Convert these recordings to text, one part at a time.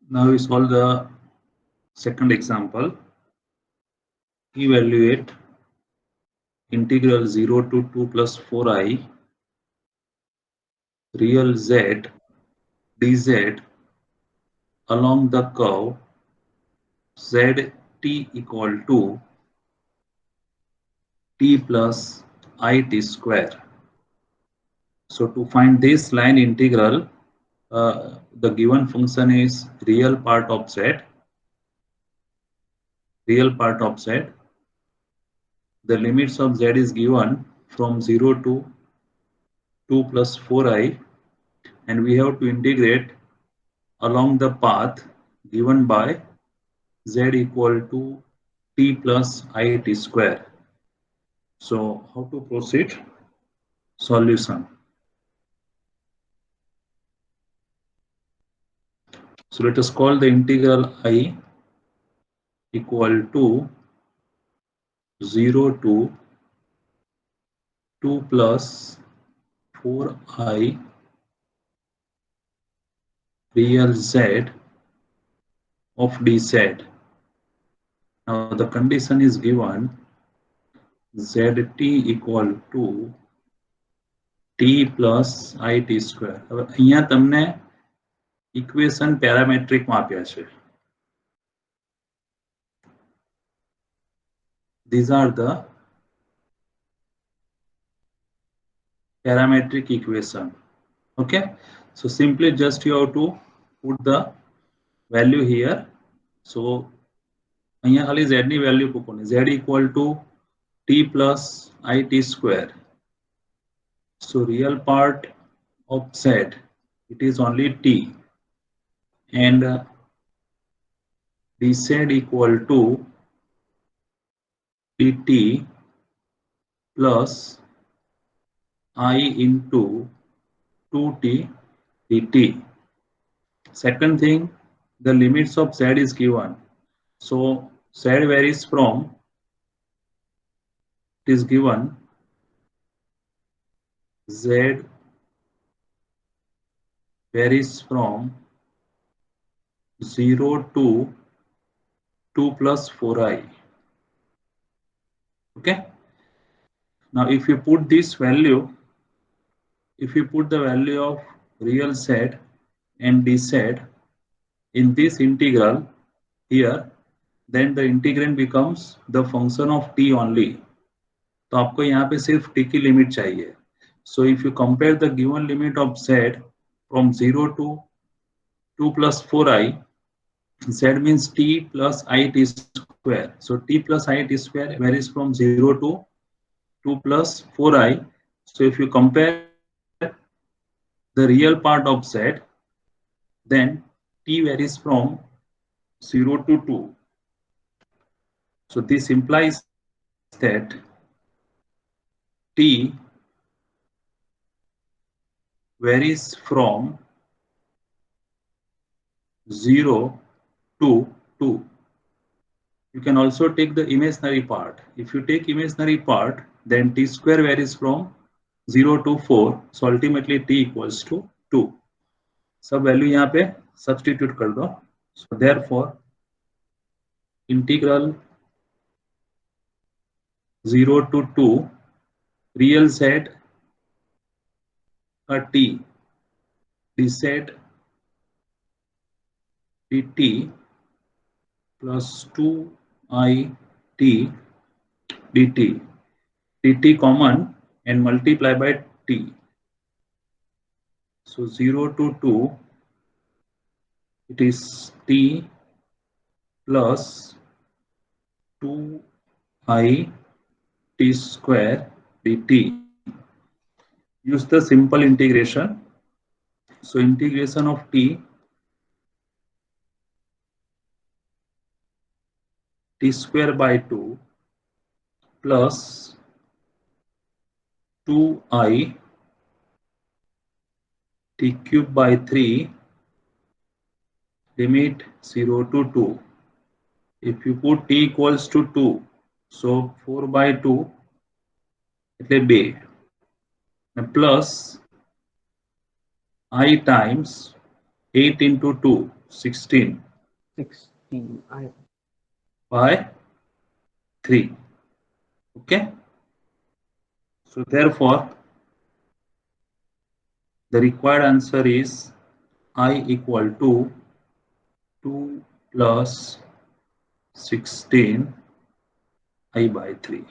Now we solve the second example. Evaluate integral 0 to 2 plus 4i real z dz along the curve zt equal to t plus it square. So to find this line integral, the given function is real part of z. The limits of z is given from 0 to 2 plus 4i, and we have to integrate along the path given by z equal to t plus it square. So how to proceed? Solution. So let us call the integral I equal to 0 to 2 plus 4i real z of dz. Now the condition is given zt equal to t plus it square. હવે અહીંયા તમને equation પેરામેટ્રિકમાં આપ્યા છે. These are the parametric equation. Okay, so simply just you have to put the value here. So અહીંયા ખાલી z ની value મૂકવાની. Z equal to t plus it square. So real part of z, it is only t, and dz equal to dt plus I into 2t dt. Second thing, the limits of z is given. So z varies from, it is given z varies from 0 to 2 plus 4i. Okay. Now if you put this value, if you put the value of real z and dz in this integral here, then the integrand becomes the function of t only. तो आपको यहाँ पे सिर्फ t की limit चाहिए. So if you compare the given limit of z from 0 to 2 plus 4i, z means t plus it square. So t plus it square varies from 0 to 2 plus 4i. So if you compare the real part of z, then t varies from 0 to 2. So this implies that t varies from 0 to 2. You can also take the imaginary part. If you take imaginary part, then t square varies from 0 to 4. So ultimately t equals to 2. सब value यहाँ पे substitute कर दो. So therefore integral 0 to 2 real z t dz dt plus 2i t dt. dt common and multiply by t. So 0 to 2, it is t plus 2i t square dt. Use the simple integration. So integration of t square by 2 plus 2i t cube by 3 limit 0 to 2. If you put t equals to 2, so 4 by 2 એટલે 2 plus I times 8 into 2. 16 16 by 3. Okay. So therefore, the required answer is I equal to 2 plus 16 I by 3.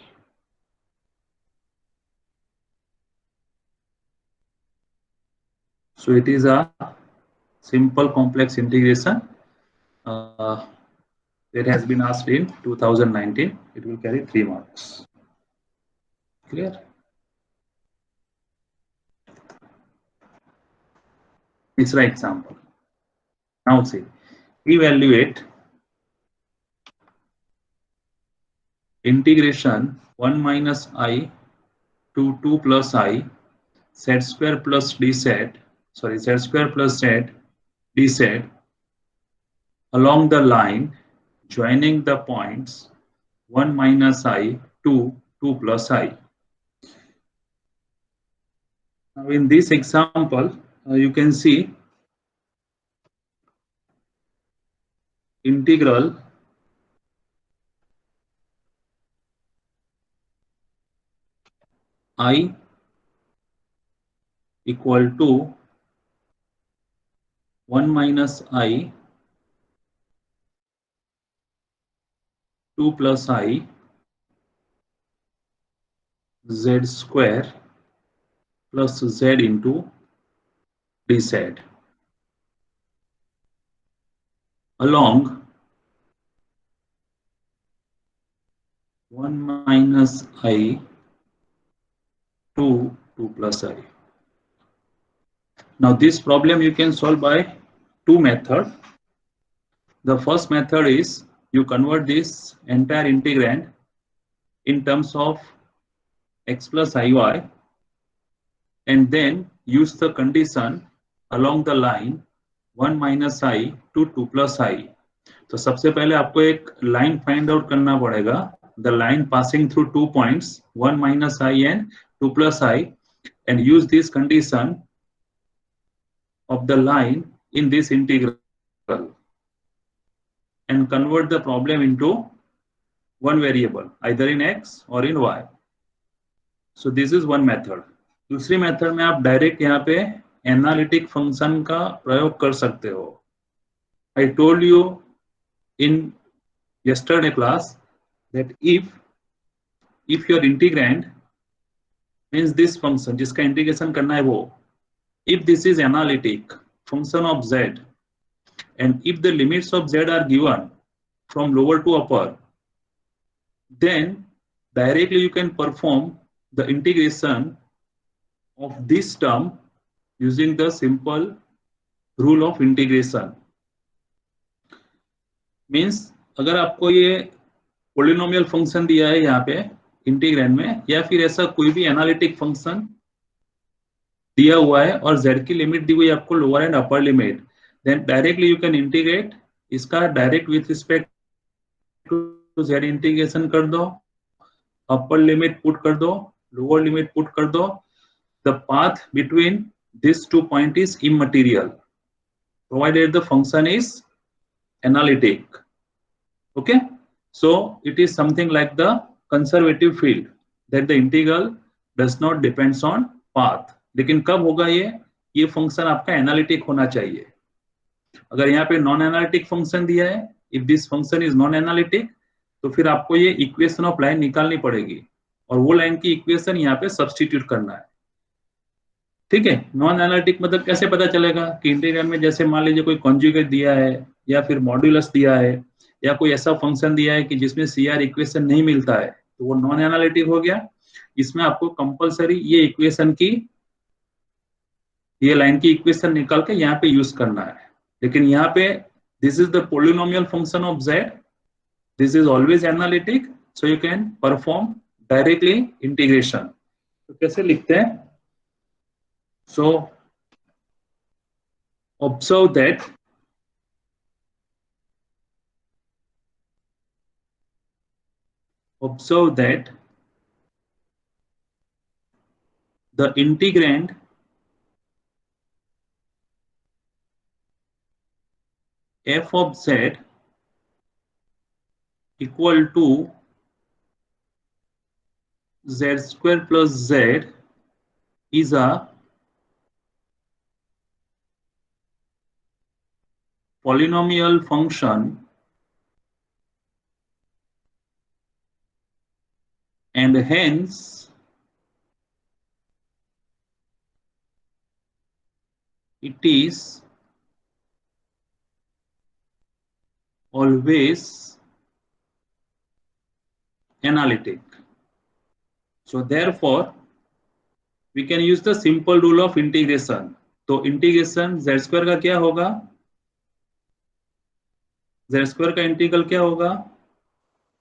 So it is a simple complex integration. It has been asked in 2019. It will carry 3 marks. Clear? Misra example. Now see, evaluate integration 1 minus I to 2 plus I z square plus d z, sorry, z square plus z d z along the line joining the points 1 minus I to 2 plus I. Now in this example, you can see integral I equal to 1 minus I 2 plus I z square plus z into dz along 1 minus I to 2 plus I. Now this problem you can solve by two methods. The first method is you convert this entire integrand in terms of x plus iy and then use the condition along the line 1 minus I to 2 plus I. तो सबसे पहले आपको एक line find out करना पड़ेगा, the line passing through 2 points 1 minus I and 2 plus I, and use this condition of the line in this integral and convert the problem into one variable either in x or in y. So this is one method. दूसरी method में आप direct यहाँ पे analytic function का प्रयोग कर सकते हो. I told you in yesterday class that if your integrand means this function जिसका इंटीग्रेशन करना है वो, if this is analytic function of z and if the limits of z are given from lower to upper, then directly you can perform the integration of this term using the simple rule of integration. Means अगर आपको ये polynomial function दिया है यहाँ पे integrand में, या फिर ऐसा कोई भी एनालिटिक फंक्शन दिया हुआ है और z की लिमिट दी हुई है आपको lower and upper limit, then directly you can integrate इसका direct with respect to z integration कर दो, अपर लिमिट पुट कर दो, लोअर लिमिट पुट कर दो. The path between these 2 points is immaterial provided the function is analytic. Okay, so it is something like the conservative field that the integral does not depends on path. लेकिन कब होगा ये function आपका analytic होना चाहिए. अगर यहाँ पे नॉन एनालिटिक फंक्शन दिया है, if this function is non analytic, तो फिर आपको ये इक्वेशन ऑफ लाइन निकालनी पड़ेगी और वो लाइन की इक्वेशन यहाँ पे सब्स्टिट्यूट करना है. ठीक है. नॉन एनालिटिक मतलब कैसे पता चलेगा कि इंटीग्रल में जैसे मान लीजिए कोई कॉन्जुगेट दिया है या फिर मॉड्यूलस दिया है या कोई ऐसा फंक्शन दिया है कि जिसमें सीआर इक्वेशन नहीं मिलता है, तो वो नॉन एनालिटिक हो गया. इसमें आपको कंपलसरी ये इक्वेशन की, ये लाइन की इक्वेशन निकाल के यहाँ पे यूज करना है. लेकिन यहाँ पे this is the polynomial function of z, this is always analytic, so you can perform directly integration. तो कैसे लिखते हैं? So observe that the integrand f of z equal to z square plus z is a polynomial function and hence it is always analytic. So therefore we can use the simple rule of integration. तो integration z square का क्या होगा, z square का integral क्या होगा,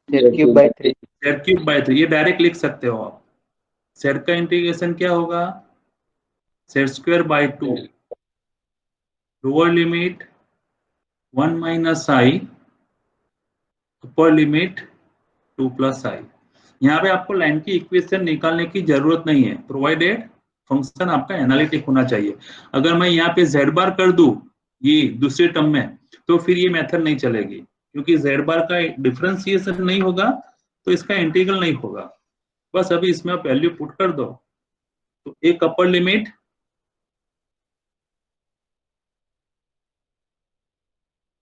z³/3 z³/3, ये direct लिख सकते हो आप। z का इंटीग्रेशन क्या होगा, z²/2 लोअर लिमिट 1 माइनस आई, अपर लिमिट 2 प्लस आई। यहाँ पे आपको लाइन की इक्वेशन निकालने की जरूरत नहीं है, प्रोवाइडेड फंक्शन आपका एनालिटिक होना चाहिए। अगर मैं यहाँ पे z बार कर दूं ये दूसरे टर्म में, तो फिर ये मेथड नहीं चलेगी, क्योंकि z बार का डिफरेंशिएशन नहीं होगा तो इसका इंटीग्रल नहीं होगा। बस अभी इसमें आप वैल्यू पुट कर दो, तो एक अपर लिमिट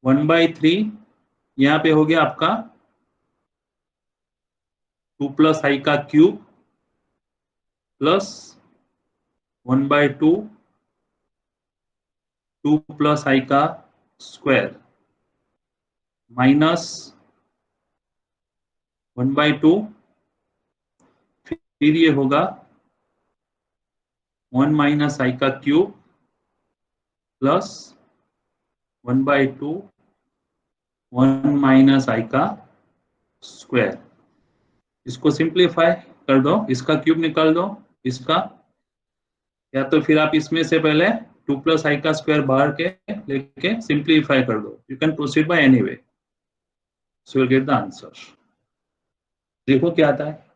1/3, यहाँ पे हो गया आपका 2 प्लस आई का क्यूब प्लस 1/2 2 प्लस आई का स्क्वायर माइनस 1/2, फिर ये होगा 1 माइनस आई का क्यूब प्लस 1/2 1 माइनस आई का स्क्वायर। इसको सिंप्लीफाई कर दो, इसका क्यूब निकाल दो इसका, या तो फिर आप इसमें से पहले 2 प्लस आई का स्क्वायर बाहर के लेके सिंप्लीफाई कर दो। You can proceed by any way, so you get the answer. देखो क्या आता है,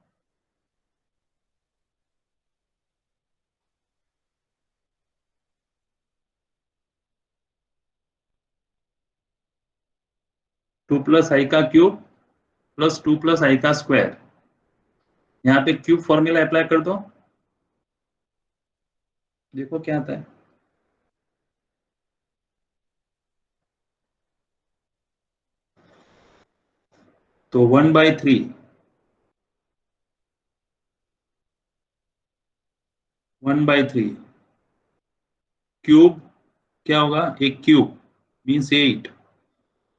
2 प्लस आई का क्यूब प्लस 2 प्लस आई का स्क्वायर, यहाँ पे क्यूब फॉर्मूला अप्लाई कर दो, देखो क्या आता है। तो 1/3 1/3 क्यूब क्या होगा, एक cube means 8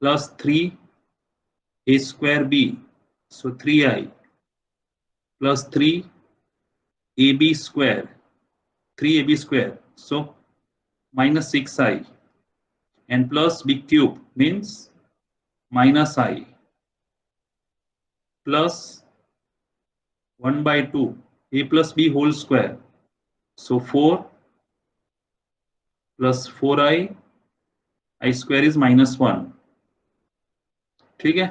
plus 3 a square b, so 3i plus 3 a b square 3ab square, so minus 6i, and plus b cube means minus I plus 1/2 a plus b whole square, so 4 plus 4i, I square is -1, ठीक है,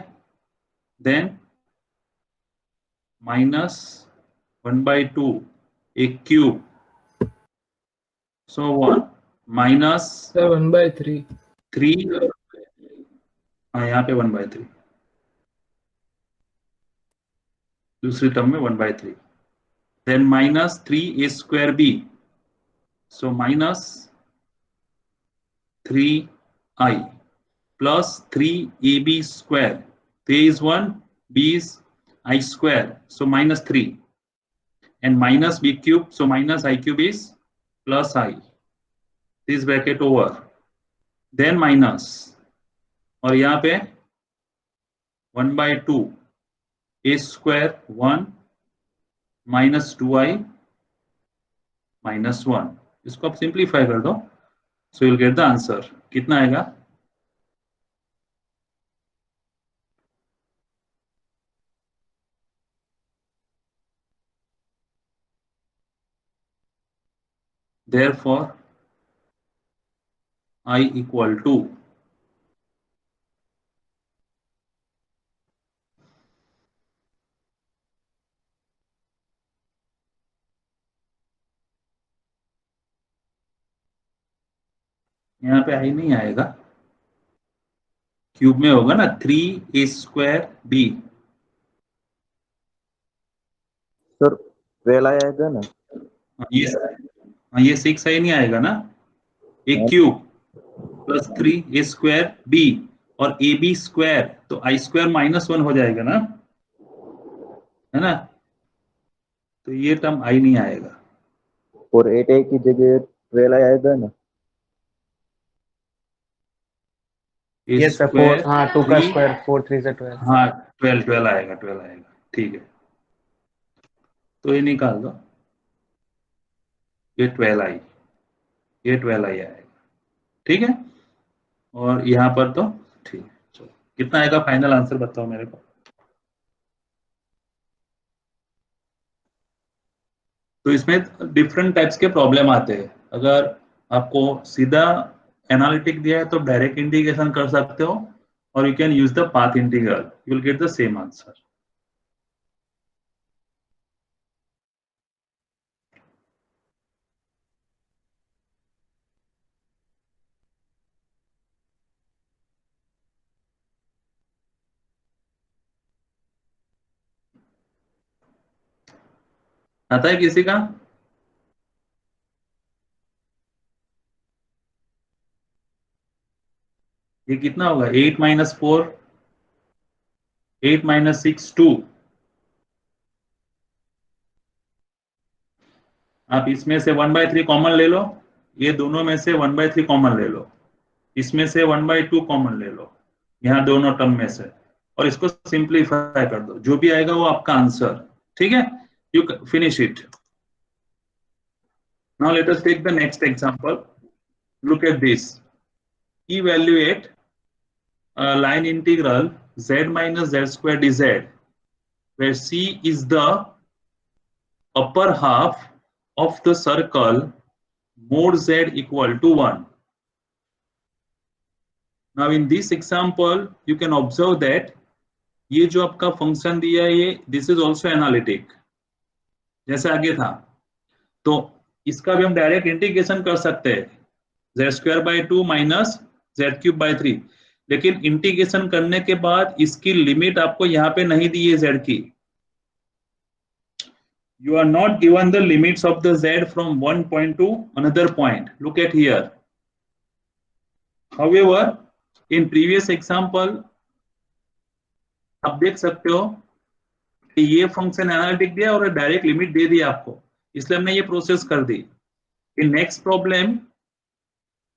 then minus 1/2 a cube, so 1 minus 1/3 3, यहाँ पे 1/3 दूसरी term में 1/3, then minus 3a square b, so minus 3i plus 3ab square, a is 1, b is I square, so minus 3, and minus b cube, so minus I cube is plus I, this bracket over, then minus, और यहाँ पे 1/2 a square 1 minus 2i minus 1, इसको आप simplify कर दो, so you'll get the answer। कितना आएगा, therefore I equal to, यहाँ पे आई नहीं आएगा, क्यूब में होगा ना 3a² सर 12 आएगा ना? ये 6 ही नहीं आएगा ना, ए हाँ। क्यूब +3a² और ab², तो i² -1 हो जाएगा ना, है ना, तो ये टर्म आई नहीं आएगा। और 8a की जगह 12 आएगा ना? ए यस सर, 4, स्क्वायर हाँ 2 का 3, स्क्वायर 4 3 से 12। हाँ 12 आएगा, 12 आएगा, ठीक है, तो ये निकाल दो, ये 12 आई, ये 12 आई आएगा, ठीक है, और यहाँ पर तो ठीक है, चलो कितना आएगा फाइनल आंसर बताओ मेरे को। तो इसमें डिफरेंट टाइप्स के प्रॉब्लम आते हैं। अगर आपको सीधा एनालिटिक दिया है तो डायरेक्ट इंटीग्रेशन कर सकते हो, और you can use the path integral, you will get the same answer. आता है किसी का? ये कितना होगा, 8 - 4, 8 - 6 2। आप इसमें से 1/3 कॉमन ले लो, ये दोनों में से 1/3 कॉमन ले लो, इसमें से 1/2 कॉमन ले लो, यहाँ दोनों टर्म में से, और इसको सिंप्लीफाई कर दो, जो भी आएगा वो आपका आंसर, ठीक है, you finish it. Now let us take the next example, look at this, evaluate line integral z - z² dz, where c is the upper half of the circle mod z equal to 1. Now in this example you can observe that ये जो आपका function दिया है ये this is also analytic, जैसे आगे था, तो इसका भी हम डायरेक्ट इंटीग्रेशन कर सकते हैं, z²/2 - z³/3, लेकिन इंटीग्रेशन करने के बाद इसकी लिमिट आपको यहाँ पे नहीं दी है z की, you are not given the limits of the z from one point to another point, look at here. However in previous example आप देख सकते हो कि ये फंक्शन एनालिटिक दिया और डायरेक्ट लिमिट दे दी आपको, इसलिए हमने ये प्रोसेस कर दी। इन नेक्स्ट प्रॉब्लम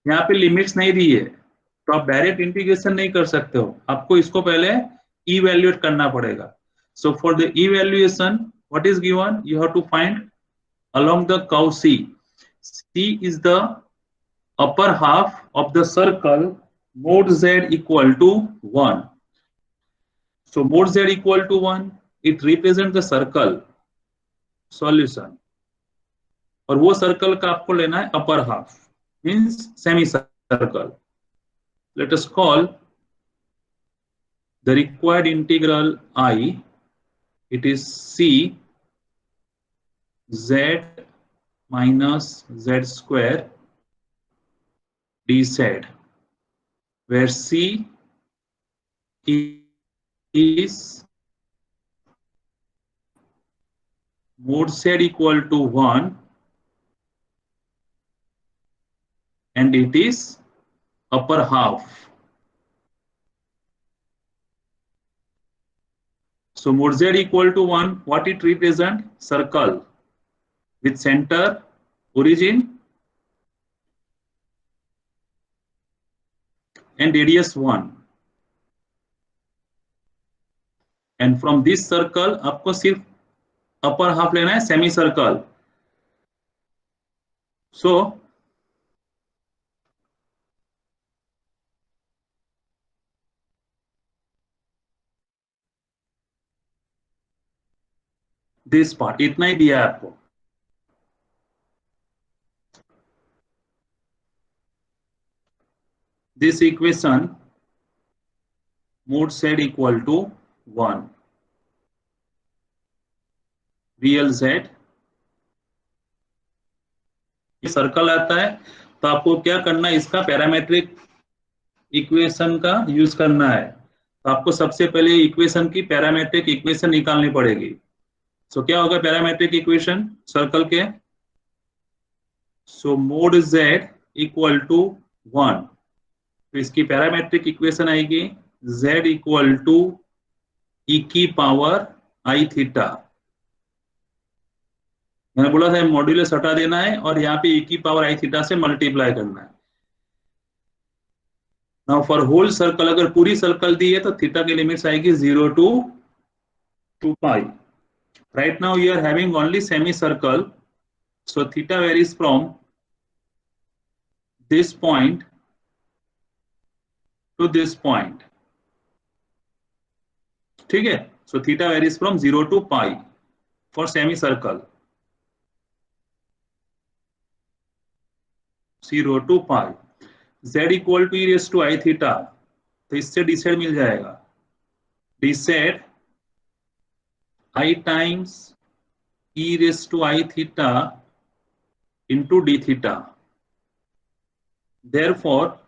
यहाँ पे लिमिट्स नहीं दी है, तो आप डायरेक्ट इंटीग्रेशन नहीं कर सकते हो, आपको इसको पहले इवैल्यूएट करना पड़ेगा। So for the evaluation what is given, you have to find along the curve C. C is the upper half of the circle mod z equal to 1. So mod z equal to 1, it represents the circle solution. और वो circle का आपको लेना है upper half, means semi circle. Let us call the required integral I, it is C z minus z² dz, where C is mod z equal to 1 and it is upper half. So mod z equal to 1, what it represent? Circle with center, origin and radius 1. And from this circle आपको सिर्फ upper half लेना है, semi circle. So this part इतना ही दिया है आपको, this equation mod z equal to 1, real z, ये circle आता है, तो आपको क्या करना है, इसका पैरामेट्रिक इक्वेशन का यूज करना है। तो आपको सबसे पहले इक्वेशन की पैरामेट्रिक इक्वेशन निकालनी पड़ेगी। सो क्या होगा पैरामेट्रिक इक्वेशन सर्कल के? So mod z equal to 1। तो इसकी पैरामेट्रिक इक्वेशन आएगी z इक्वल टू ई की पावर आई थीटा। मैंने बोला था मॉड्यूलस हटा देना है और यहाँ पे ई की पावर आई थीटा से मल्टीप्लाई करना है। नाउ फॉर होल सर्कल, अगर पूरी सर्कल दी है तो थीटा की लिमिट्स आएगी 0 to 2 pi. Right now you are having only semi circle, so theta varies from this point to this point. ठीक है, so theta varies from 0 to pi for semi circle, 0 to pi. z equal to e raise to i theta, तो इससे d zed मिल जाएगा। D zed i times e raise to i theta into d theta. Therefore,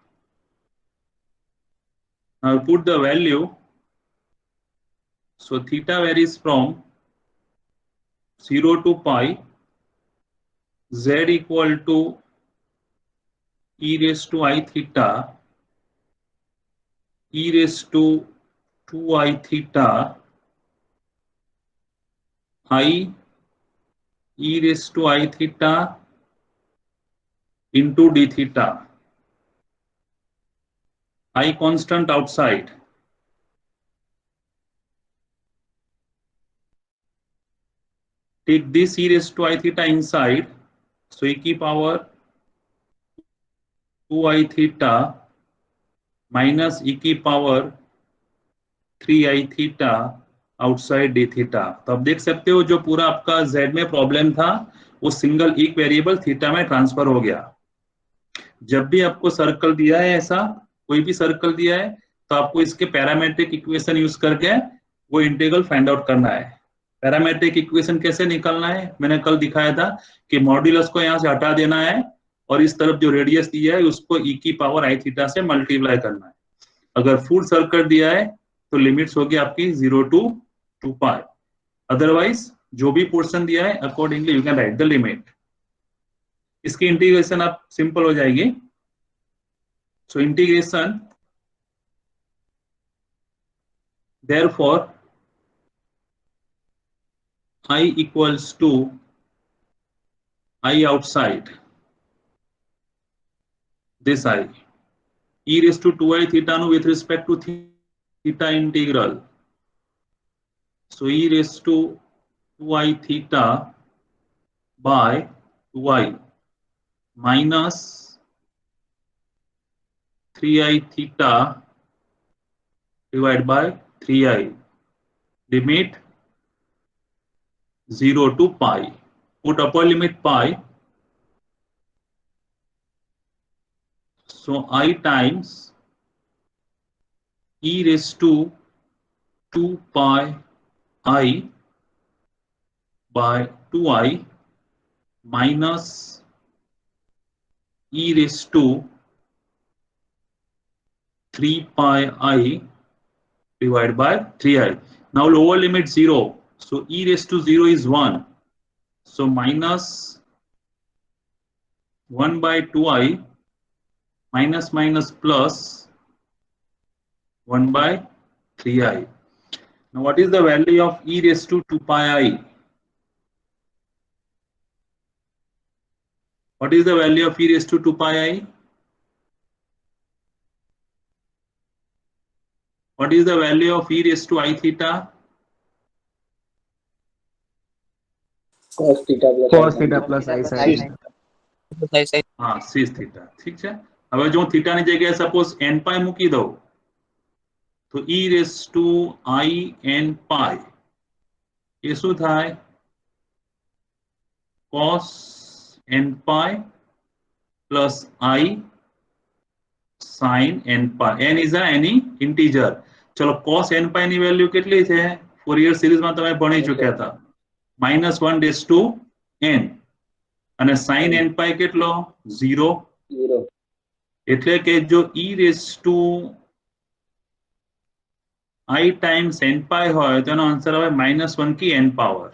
now put the value. So theta varies from 0 to pi. Z equal to e raised to I theta, e raised to 2i theta, I e raised to I theta into d theta. I constant outside. Take this e raised to I theta inside. So e की power 2i theta minus e की power 3i theta outside D theta. तो आप देख सकते हो जो पूरा आपका z में प्रॉब्लम था वो सिंगल एक वेरिएबल थीटा में ट्रांसफर हो गया। जब भी आपको सर्कल दिया है, ऐसा कोई भी सर्कल दिया है, तो आपको इसके पैरामेट्रिक इक्वेशन यूज करके वो इंटीग्रल फाइंड आउट करना है। पैरामेट्रिक इक्वेशन कैसे निकालना है मैंने कल दिखाया था कि मॉड्यूलस को यहाँ से हटा देना है और इस तरफ जो रेडियस दिया है उसको e की पावर आई थीटा से मल्टीप्लाई करना है। अगर फुल सर्कल दिया है तो लिमिट्स होगी आपकी 0 to 2 पाई। अदरवाइज जो भी पोर्शन दिया है accordingly you can write the limit. इसकी इंटीग्रेशन आप सिंपल हो जाएगी। So integration therefore I equals to I outside this I e raised to 2i theta nu with respect to theta integral. So e raised to 2i theta by 2i minus 3i theta divided by 3i, limit 0 to pi. Put upper limit pi. So I times e raised to 2 pi I by 2i minus e raised to 3 pi I divided by 3i. Now lower limit 0. So e raised to 0 is 1. So minus 1 by 2i minus minus plus 1 by 3i. Now what is the value of e raised to 2 pi I? What is the value of e raised to 2 pi I? What is the value of e raised to I theta? cos theta plus I sin. हाँ sis theta ठीक है। હવે જો theta ની જગ્યાએ suppose n પાઈ મૂકી દઉં તો e raised to I n pi એ શું થાય cos n pi plus I sin n pi. n is any integer. ચલો cos n pi ની વેલ્યુ કેટલી છે ફોરિયર સિરીઝ માં તમે ભણી ચૂક્યા હતા -1 raised to n અને sin n pi કેટલો 0. એટલે કે જો e raise to i times n pi હોય તો એનો આન્સર આવે -1 की n power.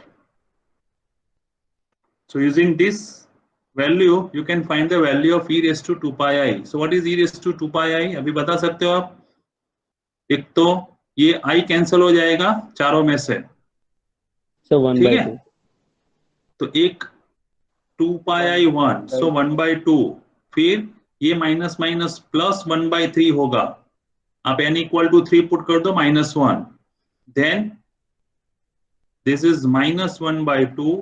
So using this value you can find the value of e raised to 2 pi I. So what is e raised to 2 pi I? अभी बता सकते हो आप? एक तो ये i कैंसिल हो जाएगा चारों में से, So 1 ठीक by है? 2. तो एक 2 pi I 1, so 1/2. फिर ये माइनस माइनस प्लस 1/3 होगा. आप n इक्वल टू 3 पुट कर दो, -1. Then this is -1/2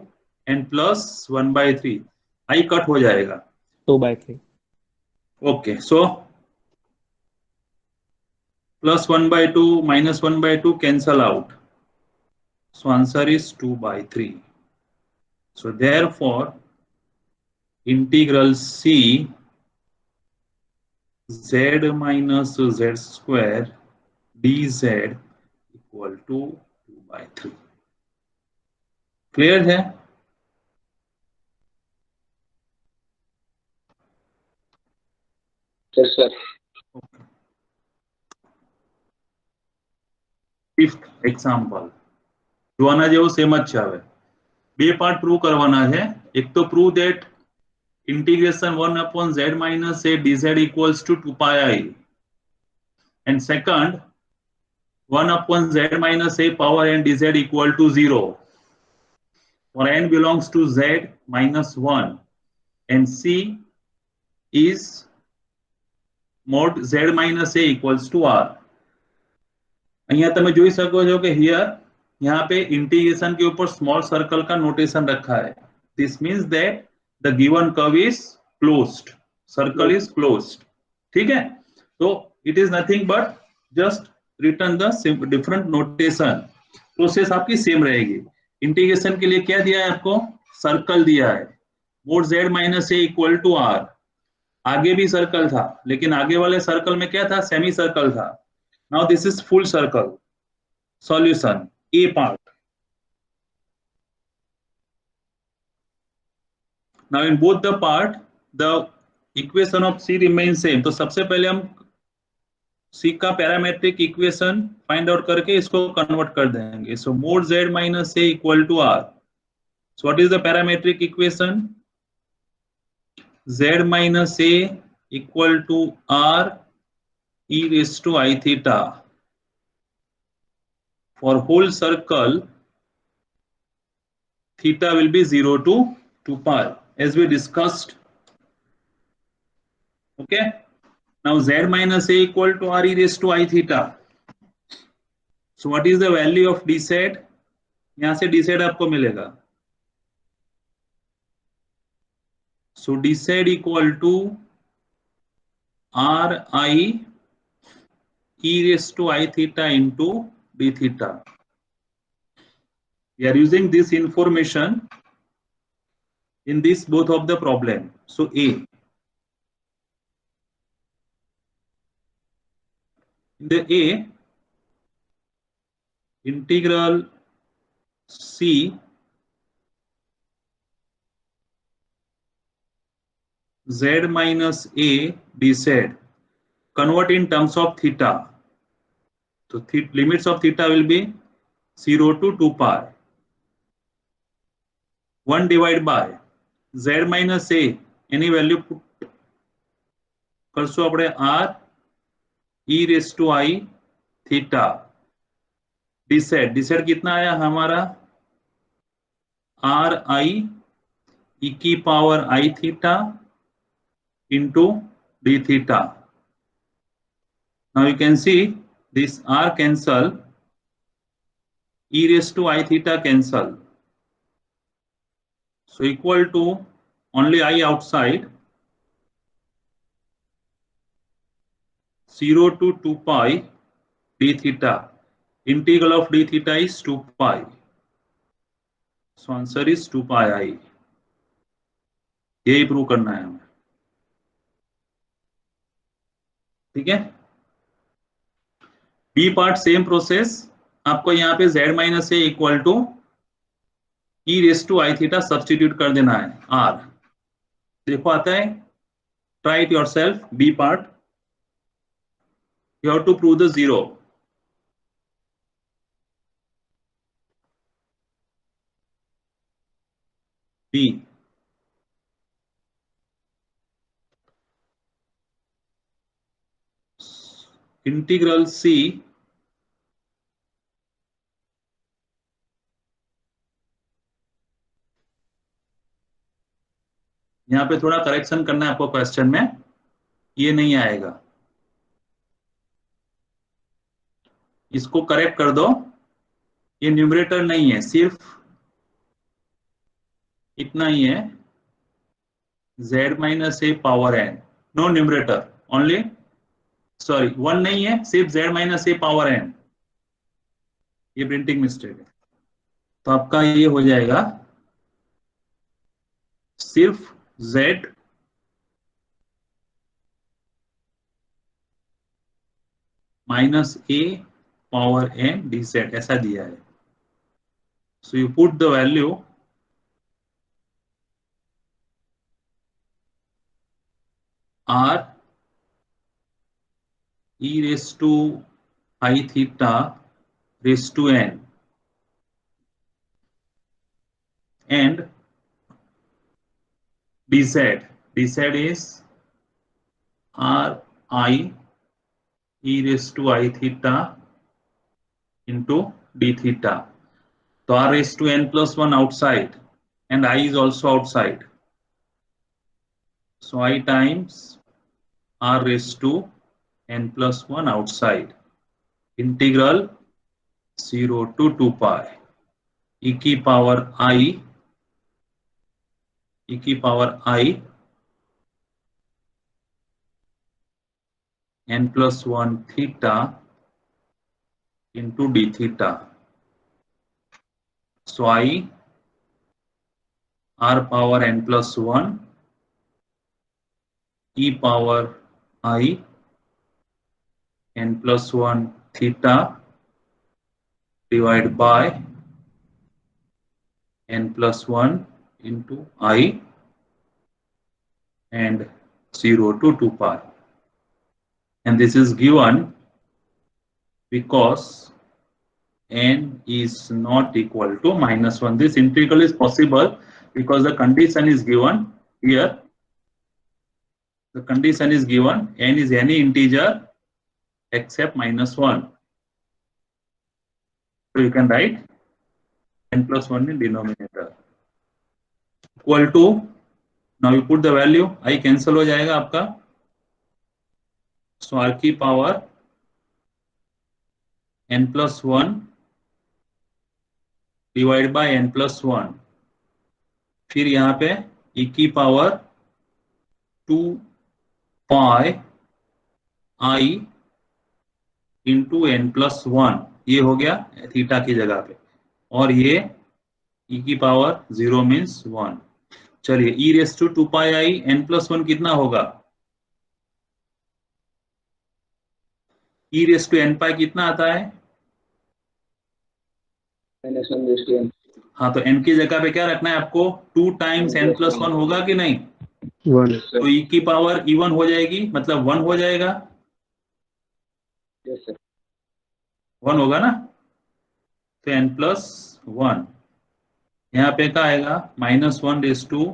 and plus 1/3. i cut हो जाएगा. 2 by 3. Okay, so plus 1/2 minus 1/2 cancel out. So answer is 2/3. So therefore integral C z minus z square dz equal to 2/3. Clear है? Yes, sir. Fifth example. जो आना जेवो same ज छे. હવે બે part prove કરવાના છે. એક તો prove that integration 1 upon z minus a dz equals to 2 pi I, and second 1 upon z minus a power n dz equal to 0 for n belongs to z minus 1 and c is mod z minus a equals to r. અહીંયા તમે જોઈ શકો છો કે here यहाँ पे integration के ऊपर स्मॉल सर्कल का नोटेशन रखा है. This means that the given curve is closed, circle is closed. ठीक है? तो it is nothing but just return the different notation. Process आपकी सेम रहेगी. इंटीग्रेशन के लिए क्या दिया है आपको? सर्कल दिया है. Mod z minus a equal to r. आगे भी सर्कल था, लेकिन आगे वाले सर्कल में क्या था? सेमी सर्कल था. Now this is full circle. Solution A part. Now in both the part the equation of C remains same. तो सबसे पहले हम C का पैरामेट्रिक इक्वेशन फाइंड आउट करके इसको कन्वर्ट कर देंगे. So mod z minus a equal to r. So what is the parametric equation? Z minus a equal to r e raised to I theta. For whole circle, theta will be 0 to 2 pi, as we discussed. Okay. Now z minus a equal to r e raised to I theta. So what is the value of dz? यहाँ से dz आपको मिलेगा. So dz equal to r I e raised to I theta into d theta. We are using this information in this both of the problem. So A. In the A, integral C z minus a dz convert in terms of theta. So limits of theta will be 0 to 2 pi. 1 divided by z minus a, any value put करसो अपने r e raised to I theta. dz कितना आया हमारा? r I e की power I theta into d theta. Now you can see this r cancel, e raised to I theta cancel. So equal to only I outside, 0 to 2 pi d theta. Integral of d theta is 2 pi. So answer is 2 pi I. यही prove करना है हमें. ठीक है? B part same process. आपको यहाँ पे z minus a equal to e raise to i theta substitute कर देना है. r देखो आता है Try it yourself. B part. You have to prove the 0. B. Integral C यहाँ पे थोड़ा करेक्शन करना है आपको क्वेश्चन में, ये नहीं आएगा, इसको करेक्ट कर दो। ये न्यूमरेटर नहीं है, सिर्फ इतना ही है, z minus a power n, no numerator, only, sorry 1 नहीं है, सिर्फ z minus a power n, ये प्रिंटिंग मिस्टेक है। तो आपका ये हो जाएगा सिर्फ z minus a power n dz ऐसा दिया है। So you put the value r e raised to I theta raised to n and dz is r I e raised to I theta into d theta. So r raised to n plus 1 outside and I is also outside. So I times r raised to n plus 1 outside. Integral 0 to 2 pi e की power I n plus 1 theta into d theta. So I r power n plus 1 e power I n plus 1 theta divided by n plus 1 into I and 0 to 2 pi. And this is given because n is not equal to minus 1. This integral is possible because the condition is given here. The condition is given n is any integer except minus 1. So you can write n plus 1 in denominator equal to, now you put the value, I cancel हो जाएगा आपका, so r की power n plus 1 divide by n plus 1, फिर यहाँ पे e की power 2 pi I into n plus 1, ये हो गया थीटा की जगह पे, और ये e की पावर 0 मीन्स 1। चलिए e raise to 2 pi I n plus 1 कितना होगा, e raise to n pi कितना आता है, -1/n। हाँ, तो n की जगह पे क्या रखना है आपको, 2 टाइम्स n plus 1 होगा कि नहीं, 1. तो e की पावर e1 हो जाएगी, मतलब 1 हो जाएगा, यस सर, 1 होगा ना, तो n plus 1 यहाँ पे क्या आएगा, -1 raise to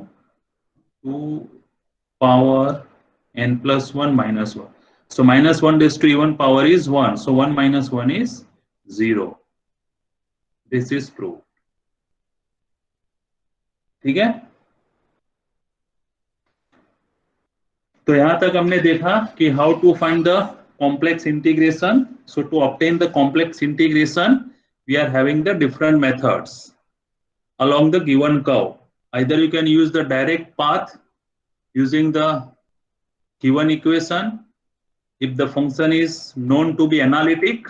2 power n plus 1 minus 1. So -1 raised to even power is 1. So 1 minus 1 is 0. This is proved. ठीक है, तो यहां तक हमने देखा कि how to find the complex integration. So to obtain the complex integration we are having the different methods along the given curve. Either you can use the direct path using the given equation. If the function is known to be analytic,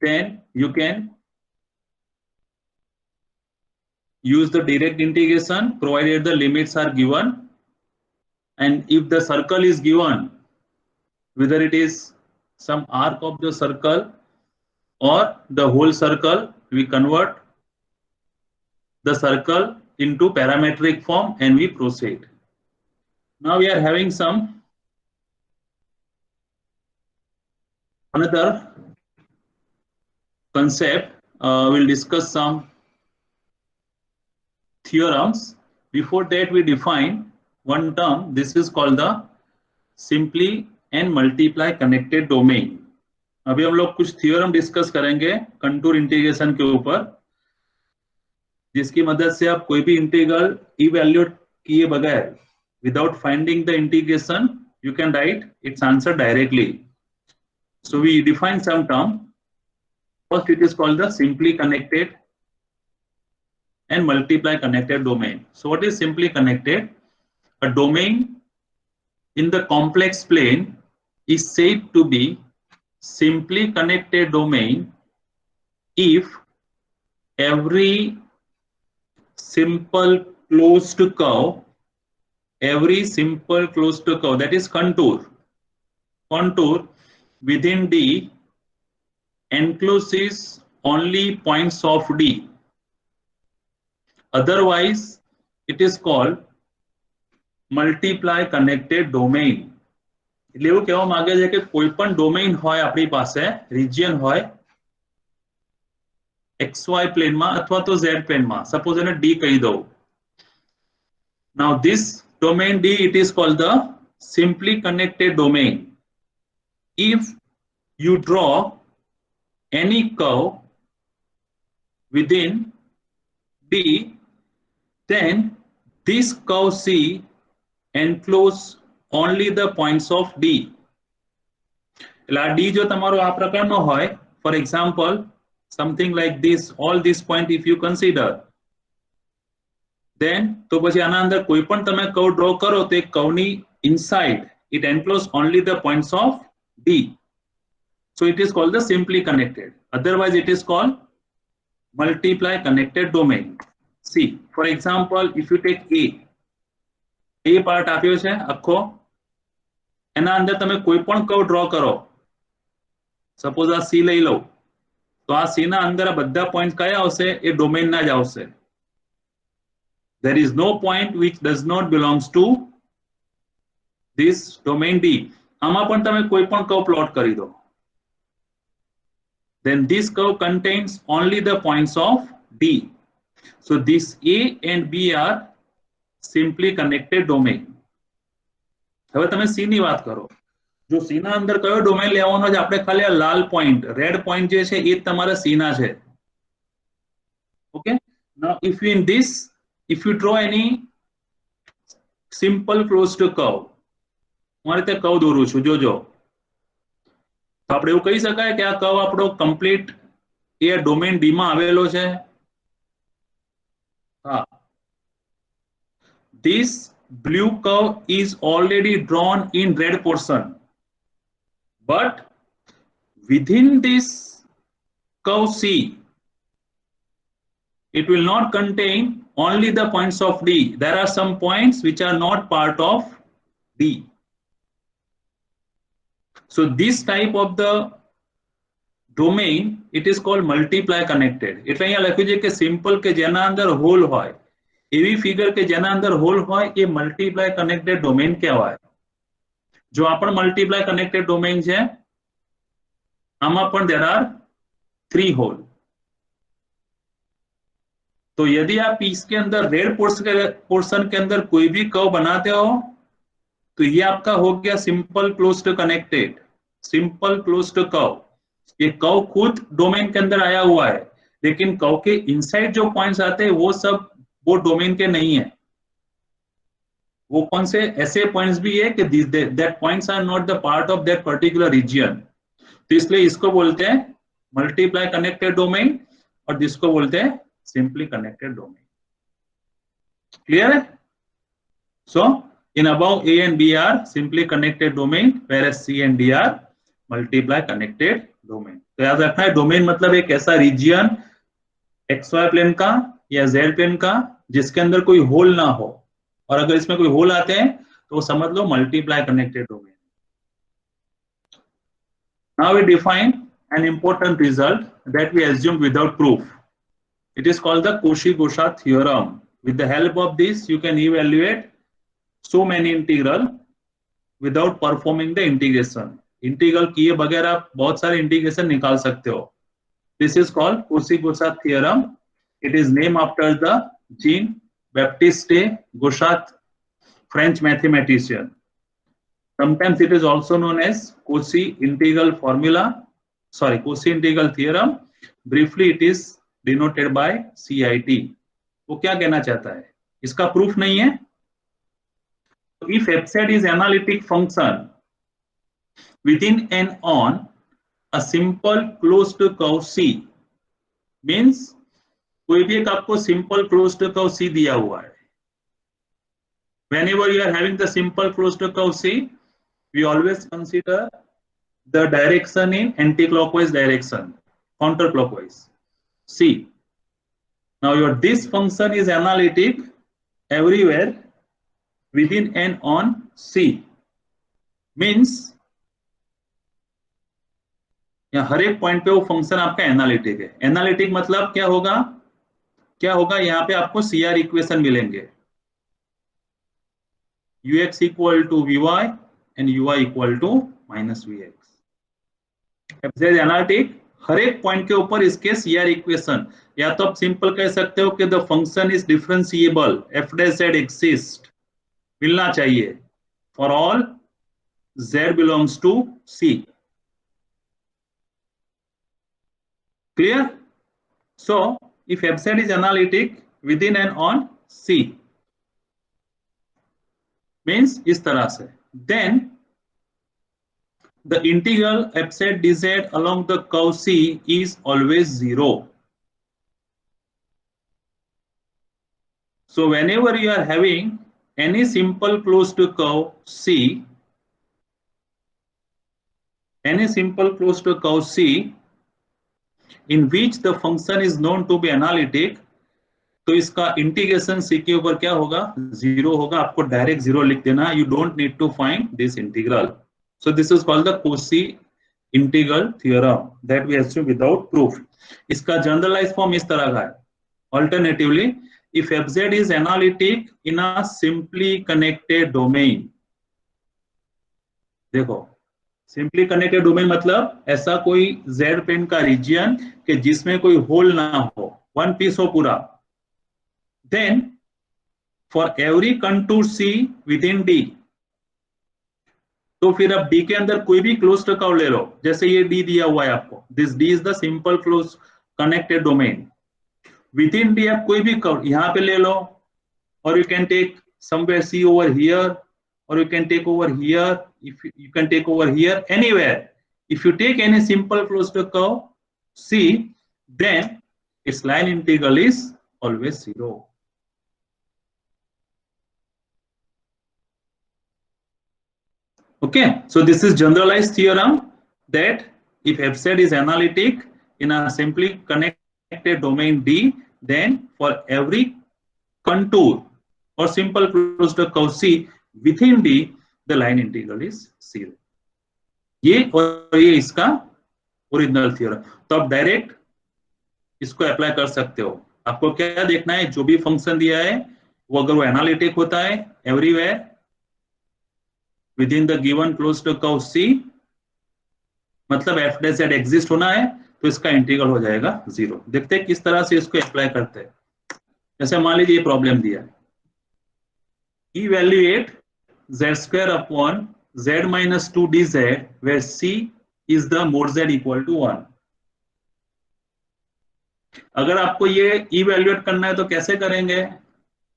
then you can use the direct integration provided the limits are given. And if the circle is given, whether it is some arc of the circle or the whole circle, we convert the circle into parametric form and we proceed. Now we are having some Another concept, we'll discuss some theorems. Before that, we define one term. This is called the simply and multiply connected domain. अभी हम लोग कुछ theorem discuss करेंगे contour integration के ऊपर, जिसकी मदद से आप कोई भी इंटीग्रल इवैल्यूएट किए बगैर, without finding the integration, you can write its answer directly. So we define some term. First, it is called the simply connected and multiply connected domain. So what is simply connected? A domain in the complex plane is said to be simply connected domain if every simple closed curve, that is contour within D encloses only points of D. Otherwise, it is called multiply connected domain. એટલે એવું કહેવા માંગે છે કે કોઈ પણ domain હોય આપણી પાસે, રિજિયન હોય XY પ્લેનમાં અથવા તો Z પ્લેનમાં, સપોઝ એને D કહી દઉં. Now this domain D, it is called the simply connected domain. If you draw any curve within D, then this curve C enclose only the points of D. એટલે આ D જો તમારો આ પ્રકારનો હોય, for example, something like this, all these points if you consider, then તો પછી આના અંદર કોઈ પણ તમે curve draw કરો તો એ curve ની inside it enclose only the points of D. So it is called the simply connected. Otherwise it is called multiply connected domain. See, for example, if you take A part આપ્યો છે આખો, એના અંદર તમે કોઈ પણ curve draw કરો, suppose આ C લઈ લઉં, તો આ C ના અંદર આ બધા પોઈન્ટ કયા આવશે? એ ડોમેઇન ના જ આવશે. There is no point which does not belongs to this domain D. આમાં પણ તમે કોઈ પણ કર્વ પ્લોટ કરી દો, then this curve contains only the points of D. So this A and B are simply connected domain. હવે તમે C ની વાત કરો, જો C ના અંદર કયો ડોમેન લેવાનો છે? આપણે ખાલી આ લાલ પોઈન્ટ, રેડ પોઈન્ટ જે છે એ તમારા C ના છે. Okay, now if you in this, if you draw any simple closed curve, હું આ રીતે કર્વ દોરું છું, જોજો, તો આપણે એવું કહી શકાય કે આ કર્વ આપણો કમ્પ્લીટ એ ડોમેન ડી માં આવેલો છે. હા, this blue curve is already drawn in red portion, but within this curve C, it will not contain only the points of D. There are some points which are not part of D. So this type of the domain, it is called multiply connected. એટલે અહીંયા લખ્યું છે કે simple કે જેના અંદર hall હોય, એવી ફિગર કે જેના અંદર હોલ હોય, એ મલ્ટીપ્લાય કનેક્ટેડ ડોમેન કહેવાય. જો આ પણ મલ્ટીપ્લાય કનેક્ટેડ ડોમેન છે, આમાં પણ there are 3 હોલ. तो यदि आप इसके अंदर रेड पोर्शन के अंदर कोई भी कर्व बनाते हो, तो ये आपका हो गया simple closed connected, simple closed curve. ये कर्व खुद डोमेन के अंदर आया हुआ है, लेकिन कर्व के इनसाइड जो पॉइंट्स आते हैं वो सब वो डोमेन के नहीं है. वो कौन से ऐसे पॉइंट्स भी है कि that points are not the part of that particular region. तो इसलिए इसको बोलते हैं मल्टीप्लाई कनेक्टेड डोमेन और जिसको बोलते हैं simply connected domain. Clear? So in above, A and B are simply connected domain, whereas C and D are multiply connected domain. तो याद रखना है, डोमेन मतलब एक ऐसा रीजियन XY प्लेन का या Z प्लेन का जिसके अंदर कोई होल ना हो, और अगर इसमें कोई होल आते हैं तो समझ लो multiply connected domain. Now we define an important result that we assume without proof. It is called the Cauchy-Gaussian theorem. With the help of this, you can evaluate so many integral without performing the integration. Integral किए बगैर आप बहुत सारे integration निकाल सकते हो. This is called Cauchy-Gaussat theorem. It is named after the Jean-Baptiste Gauchat, French mathematician. Sometimes it is also known as Cauchy integral formula. Sorry, Cauchy integral theorem. Briefly, it is denoted by CIT. वो क्या कहना चाहता है? इसका proof नहीं है. If fz is analytic function within and on a simple closed curve C, means कोई भी एक आपको simple closed curve C दिया हुआ है. Whenever you are having the simple closed curve C, we always consider the direction in anti-clockwise direction, counterclockwise. C. Now this function is analytic everywhere within and on C. Means यहाँ हर एक point पे वो function आपका analytic है. Analytic मतलब क्या होगा यहाँ पे आपको CR इक्वेशन मिलेंगे. Ux equal to Vy and Uy equal to minus Vx. fz analytic, हर एक पॉइंट के ऊपर इसके CR इक्वेशन, या तो आप सिंपल कह सकते हो कि the function is differentiable, f dash z exist, मिलना चाहिए for all z belongs to C. Clear? So if fz is analytic within and on C, means इस तरह से, then the integral fz dz along the curve C is always 0. So whenever you are having any simple closed curve C, in which the function is known to be analytic, तो इसका integration C के ऊपर क्या होगा? 0 होगा. आपको direct 0 लिख देना. You don't need to find this integral. So this is called the Cauchy integral theorem that we assume without proof. इसका जनरलाइज फॉर्म इस तरह का है. Alternatively, if fz is analytic in a simply connected domain, देखो simply connected domain मतलब ऐसा कोई z plane का रीजन कि जिसमें कोई होल ना हो, वन पीस हो पूरा. Then for every contour C within D, तो फिर अब D के अंदर कोई भी क्लोज्ड कर्व ले लो, जैसे ये D दिया हुआ है आपको, this D is the simple close connected domain. With in D आप कोई भी कर्व यहां पे ले लो, और you can take somewhere C over here, or you can take over here, if you can take over here, anywhere. If you take any simple closed curve C, then its line integral is always 0. Okay, so this is generalized theorem that if fz is analytic in a simply connected domain D, then for every contour or simple closed curve C within D, the line integral is 0. ये और ये इसका original theorem. तो आप direct इसको apply कर सकते हो. आपको क्या देखना है? जो भी फंक्शन दिया है वो अगर वो एनालिटिक होता है everywhere with in the given closed curve C, मतलब f dash z एग्जिस्ट होना है, तो इसका इंटीग्रल हो जाएगा 0. देखते हैं किस तरह से इसको अप्लाई करते हैं. जैसे मान लीजिए ये प्रॉब्लम दिया है, evaluate z square upon z minus 2 dz where C is the mod z equal to 1. अगर आपको ये इवेल्युएट करना है तो कैसे करेंगे?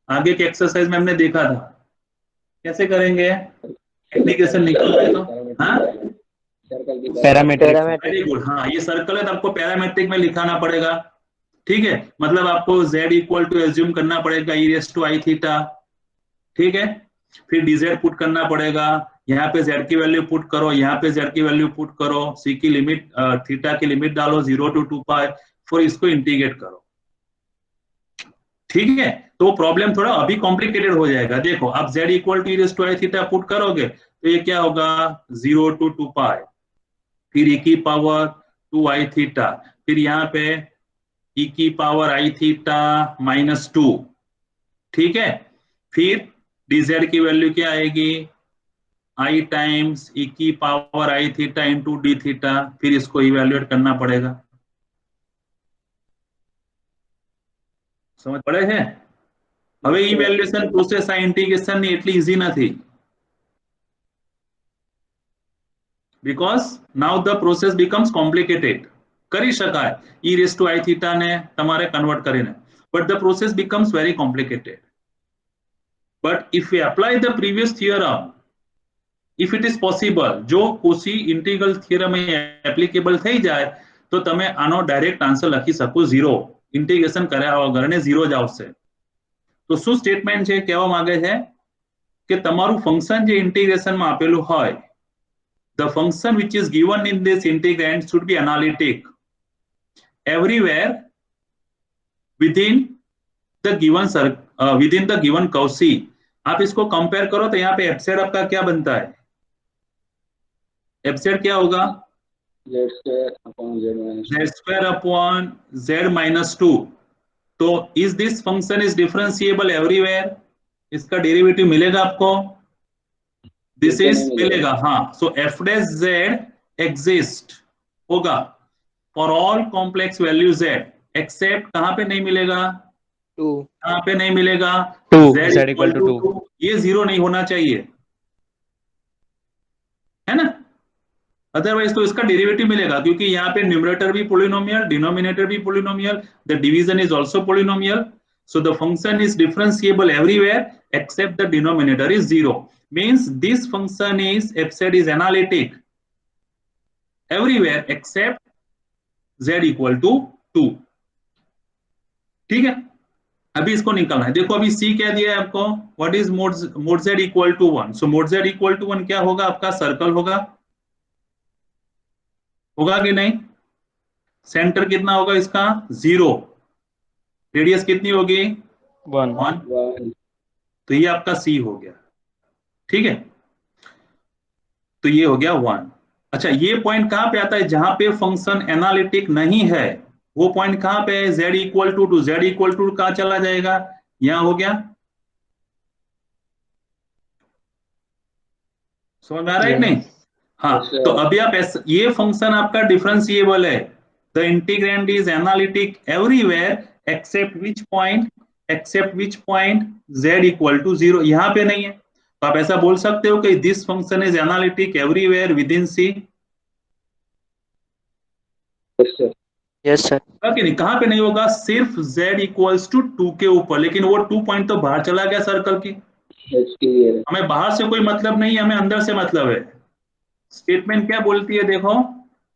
आगे के एक्सरसाइज में हमने देखा था. कैसे करेंगे? इंटीग्रेशन निकालना है तो हाँ पैरामीट्रिक. Very good. हाँ, ये सर्कल है तो आपको पैरामेट्रिक में लिखाना पड़ेगा. ठीक है, मतलब आपको z इक्वल टू एज्यूम करना पड़ेगा e raised to i theta. ठीक है, फिर dz पुट करना पड़ेगा. यहाँ पे z की वैल्यू पुट करो, यहाँ पे z की वैल्यू पुट करो, c की लिमिट थीटा की लिमिट डालो 0 to 2 पाई, फिर इसको इंटीग्रेट करो. ठीक है, तो प्रॉब्लम थोड़ा अभी कॉम्प्लिकेटेड हो जाएगा. देखो आप z इक्वल टू e raised to i theta put करोगे तो ये क्या होगा? 0 to 2 पाई, फिर e की पावर 2i थीटा, फिर यहाँ पे e की पावर i थीटा माइनस 2. ठीक है, फिर dz की वैल्यू क्या आएगी? आई टाइम्स ई की पावर आई थीटा इंटू डी थीटा, फिर इसको इवेल्युएट करना पड़ेगा। समझ पड़े है? હવે ઇવેલ્યુએશન પ્રોસેસ આ ઇન્ટિગ્રેશન ની એટલી ઈઝી નથી, because now the process becomes complicated. કરી શકાય e raised to I theta ને તમારે કન્વર્ટ કરીને, but the process becomes very complicated. But if we apply the previous theorem, if it is possible, જો Kosi integral theorem applicable થઈ જાય તો તમે આનો ડાયરેક્ટ આન્સર લખી શકો 0, ઇન્ટિગ્રેશન કર્યા વગર અને 0 જ આવશે. તો શું સ્ટેટમેન્ટ છે, કહેવા માંગે છે કે તમારું ફંક્શન જે ઇન્ટિગ્રેશનમાં આપેલું હોય, the function which is given in this integrand should be analytic everywhere within the given curve C. आप इसको कंपेयर करो तो यहाँ पे एफ जेड आपका क्या बनता है, एफ जेड क्या होगा, z² अपॉन z माइनस 2. तो is this function is differentiable everywhere, इसका डेरिवेटिव मिलेगा आपको, दिस इज मिलेगा, हाँ. So f dash z exist होगा for all complex value z, except कहां पे नहीं मिलेगा, 2, कहां पे नहीं मिलेगा, 2 z z equal to 2. ये 0 नहीं होना चाहिए, है ना, अदरवाइज तो इसका डेरिवेटिव मिलेगा, क्योंकि यहाँ पे न्यूमरेटर भी पोलिनोमियल, डिनोमिनेटर भी polynomial, the division is also polynomial. So the function is differentiable everywhere except the denominator is 0. Means this function is f z is analytic everywhere except z equal to 2. ठीक है, अभी इसको निकालना है. देखो अभी c क्या दिया है आपको, what is mod z equal to 1. So mod z equal to 1 क्या होगा, आपका सर्कल होगा कि नहीं, सेंटर कितना होगा इसका 0, रेडियस कितनी होगी 1. तो ये आपका सी हो गया. ठीक है, तो ये हो गया 1. अच्छा, ये पॉइंट कहां पे आता है, जहां पे फंक्शन एनालिटिक नहीं है, वो पॉइंट कहां पे है, z equal to 2. z equal to कहां चला जाएगा, यहां हो गया. समझ में आ रहा है कि नहीं, हाँ. तो अभी आप ये फंक्शन आपका डिफरेंशिएबल है, the integrand is analytic everywhere except which point z equal to 0, यहां पे नहीं है. तो आप ऐसा बोल सकते हो कि this function is analytic everywhere with in C. Yes sir. कि नहीं, कहां पे नहीं होगा, सिर्फ z इक्वल्स टू 2 के ऊपर, लेकिन वो 2 पॉइंट तो बाहर चला गया सर्कल की. हमें बाहर से कोई मतलब नहीं, हमें अंदर से मतलब है. स्टेटमेंट क्या बोलती है, देखो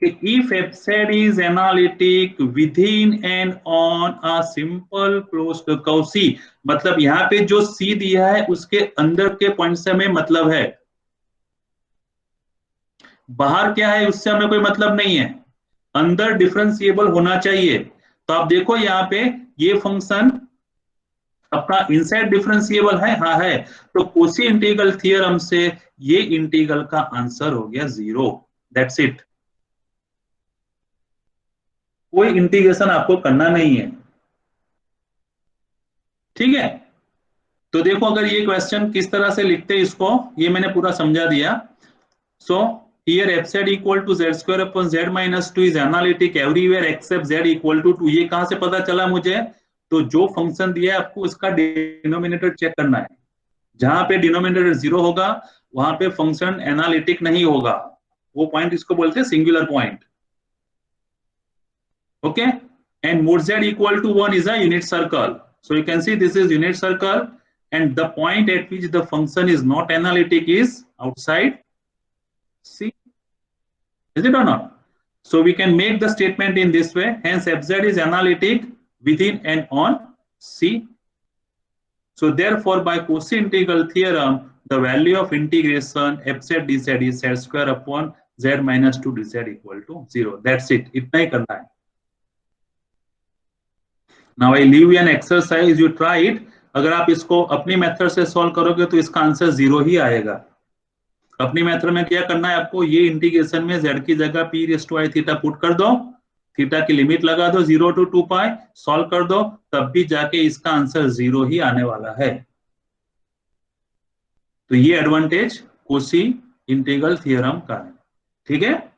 कि if F z is analytic within and on a simple closed curve C, मतलब यहाँ पे जो C दिया है उसके अंदर के पॉइंट से हमें मतलब है, बाहर क्या है उससे हमें कोई मतलब नहीं है, अंदर डिफरेंशिएबल होना चाहिए. तो आप देखो यहाँ पे ये फंक्शन अपना इनसाइड डिफरेंशिएबल है, हाँ है. तो कोसी इंटीग्रल थ्योरम से ये इंटीग्रल का आंसर हो गया 0. That's it. कोई इंटीग्रेशन आपको करना नहीं है. ठीक है, तो देखो अगर ये क्वेश्चन किस तरह से लिखते हैं इसको, ये मैंने पूरा समझा दिया. So here f z equal to z² upon z minus 2 is analytic everywhere except z equal to 2. ये कहां से पता चला मुझे, तो जो फंक्शन दिया है आपको उसका डिनोमिनेटर चेक करना है, जहां पे डिनोमिनेटर 0 होगा वहां पे फंक्शन एनालिटिक नहीं होगा, वो पॉइंट इसको बोलते हैं singular point. Okay, and mod z equal to 1 is a unit circle. So you can see this is unit circle and the point at which the function is not analytic is outside C. Is it or not? So we can make the statement in this way. Hence, fz is analytic within and on C. So therefore, by Cauchy integral theorem, the value of integration fz dz is z² upon z minus 2 dz equal to 0. That's it. इतना ही करना है. Now I leave you an exercise. You try it. अगर आप इसको अपनी method से solve करोगे तो इसका आंसर 0 ही आएगा. अपनी मेथड में क्या करना है आपको, ये इंटीग्रेशन में z की जगह p raise to i theta put कर दो, थीटा की लिमिट लगा दो 0 to 2 पाई, सॉल्व कर दो, तब भी जाके इसका आंसर 0 ही आने वाला है. तो ये एडवांटेज कोसी इंटीग्रल थ्योरम का है। ठीक है।